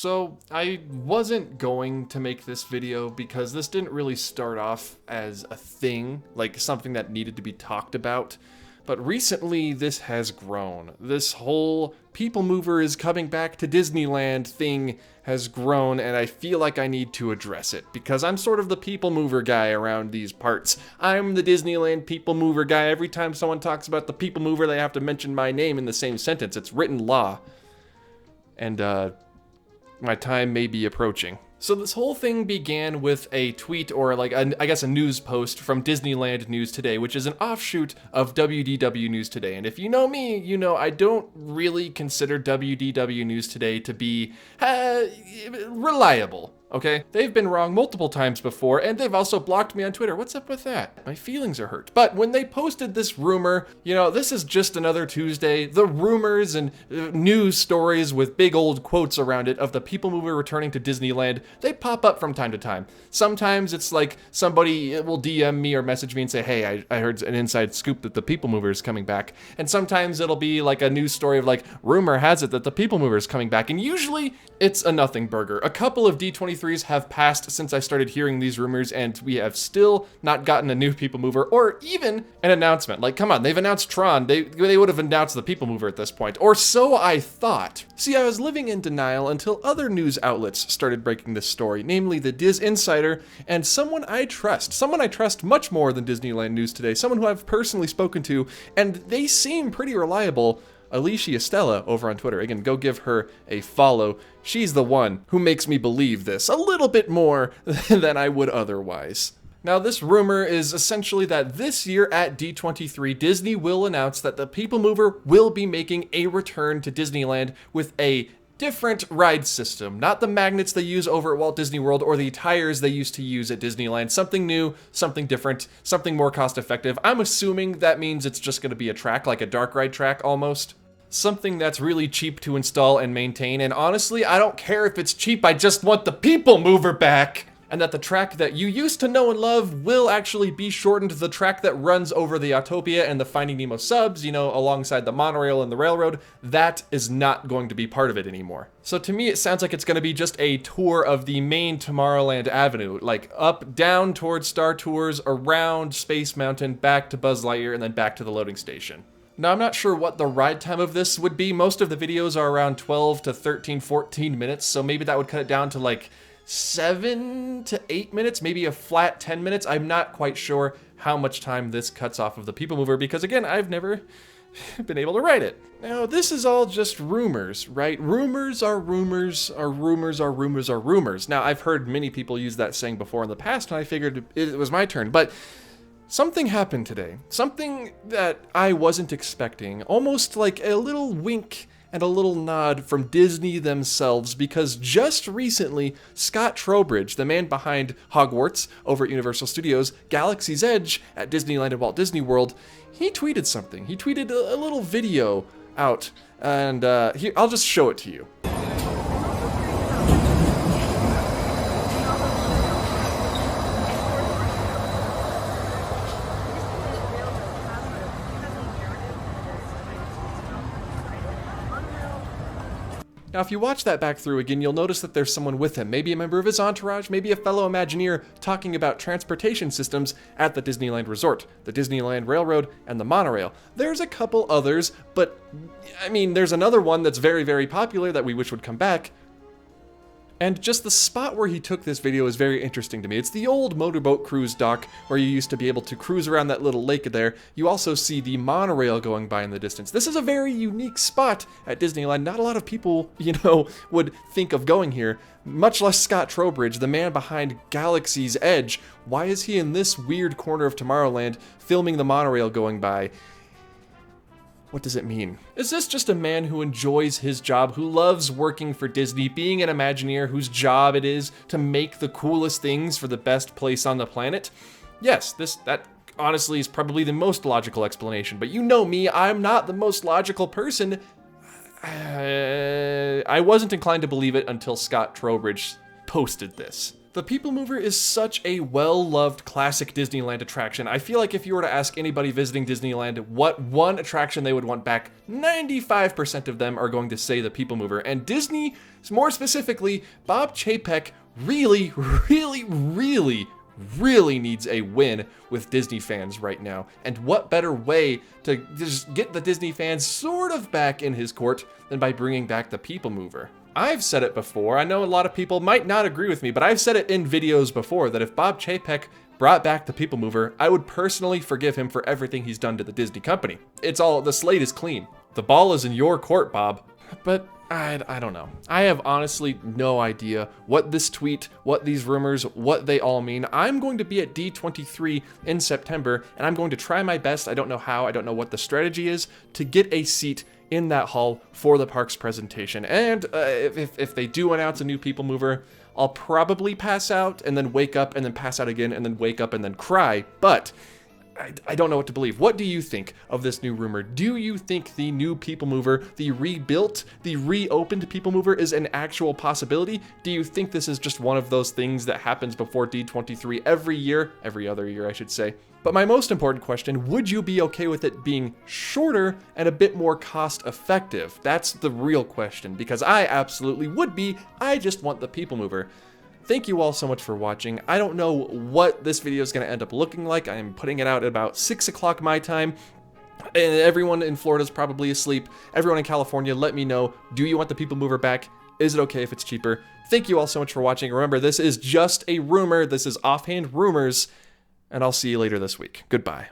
So I wasn't going to make this video because this didn't really start off as a thing, like something that needed to be talked about. But recently this has grown. This whole People Mover is coming back to Disneyland thing has grown, and I feel like I need to address it because I'm sort of the People Mover guy around these parts. I'm the Disneyland People Mover guy. Every time someone talks about the People Mover, they have to mention my name in the same sentence. It's written law. And my time may be approaching. So this whole thing began with a tweet, or like I guess a news post from Disneyland News Today, which is an offshoot of WDW News Today. And if you know me, you know I don't really consider WDW News Today to be reliable. Okay? They've been wrong multiple times before, and they've also blocked me on Twitter. What's up with that? My feelings are hurt. But when they posted this rumor, you know, this is just another Tuesday. The rumors and news stories with big old quotes around it of the People Mover returning to Disneyland, they pop up from time to time. Sometimes it's like somebody will DM me or message me and say, hey, I heard an inside scoop that the People Mover is coming back. And sometimes it'll be like a news story of like, rumor has it that the People Mover is coming back. And usually it's a nothing burger. A couple of D23s have passed since I started hearing these rumors, and we have still not gotten a new People Mover or even an announcement. Like, come on, they've announced Tron. They would have announced the People Mover at this point. Or so I thought. See, I was living in denial until other news outlets started breaking this story, namely the Diz Insider and someone I trust much more than Disneyland News Today, someone who I've personally spoken to, and they seem pretty reliable. Alicia Stella over on Twitter. Again, go give her a follow. She's the one who makes me believe this a little bit more than I would otherwise. Now, this rumor is essentially that this year at D23, Disney will announce that the People Mover will be making a return to Disneyland with a different ride system, not the magnets they use over at Walt Disney World or the tires they used to use at Disneyland. Something new, something different, something more cost effective. I'm assuming that means it's just going to be a track, like a dark ride track almost. Something that's really cheap to install and maintain, and honestly, I don't care if it's cheap, I just want the People Mover back! And that the track that you used to know and love will actually be shortened to the track that runs over the Autopia and the Finding Nemo subs, you know, alongside the monorail and the railroad. That is not going to be part of it anymore. So to me, it sounds like it's going to be just a tour of the main Tomorrowland Avenue, like up, down towards Star Tours, around Space Mountain, back to Buzz Lightyear, and then back to the loading station. Now, I'm not sure what the ride time of this would be. Most of the videos are around 12 to 13, 14 minutes, so maybe that would cut it down to like 7 to 8 minutes, maybe a flat 10 minutes. I'm not quite sure how much time this cuts off of the People Mover because, again, I've never been able to write it. Now, this is all just rumors, right? Rumors are rumors, are rumors are rumors are rumors. Now, I've heard many people use that saying before in the past, and I figured it was my turn, but something happened today. Something that I wasn't expecting, almost like a little wink and a little nod from Disney themselves, because just recently, Scott Trowbridge, the man behind Hogwarts over at Universal Studios, Galaxy's Edge at Disneyland and Walt Disney World, he tweeted something. He tweeted a little video out, and here, I'll just show it to you. Now, if you watch that back through again, you'll notice that there's someone with him, maybe a member of his entourage, maybe a fellow Imagineer, talking about transportation systems at the Disneyland Resort, the Disneyland Railroad, and the monorail. There's a couple others, but, I mean, there's another one that's very, very popular that we wish would come back. And just the spot where he took this video is very interesting to me. It's the old motorboat cruise dock where you used to be able to cruise around that little lake there. You also see the monorail going by in the distance. This is a very unique spot at Disneyland. Not a lot of people, you know, would think of going here, much less Scott Trowbridge, the man behind Galaxy's Edge. Why is he in this weird corner of Tomorrowland filming the monorail going by? What does it mean? Is this just a man who enjoys his job, who loves working for Disney, being an Imagineer whose job it is to make the coolest things for the best place on the planet? Yes, that honestly is probably the most logical explanation, but you know me, I'm not the most logical person. I wasn't inclined to believe it until Scott Trowbridge posted this. The People Mover is such a well-loved classic Disneyland attraction. I feel like if you were to ask anybody visiting Disneyland what one attraction they would want back, 95% of them are going to say the People Mover. And Disney, more specifically, Bob Chapek really needs a win with Disney fans right now. And what better way to just get the Disney fans sort of back in his court than by bringing back the People Mover. I've said it before, I know a lot of people might not agree with me, but I've said it in videos before that if Bob Chapek brought back the People Mover, I would personally forgive him for everything he's done to the Disney company. The slate is clean. The ball is in your court, Bob. But I don't know. I have honestly no idea what this tweet, what these rumors, what they all mean. I'm going to be at D23 in September, and I'm going to try my best. I don't know how, I don't know what the strategy is, to get a seat in that hall for the park's presentation. And if they do announce a new People Mover, I'll probably pass out and then wake up and then pass out again and then wake up and then cry. But I don't know what to believe. What do you think of this new rumor? Do you think the new People Mover, the rebuilt, the reopened People Mover is an actual possibility? Do you think this is just one of those things that happens before D23 every other year, I should say? But my most important question, would you be okay with it being shorter and a bit more cost effective? That's the real question, because I absolutely would be. I just want the People Mover. Thank you all so much for watching. I don't know what this video is going to end up looking like. I am putting it out at about 6 o'clock my time. And everyone in Florida is probably asleep. Everyone in California, let me know. Do you want the People Mover back? Is it okay if it's cheaper? Thank you all so much for watching. Remember, this is just a rumor. This is offhand rumors. And I'll see you later this week. Goodbye.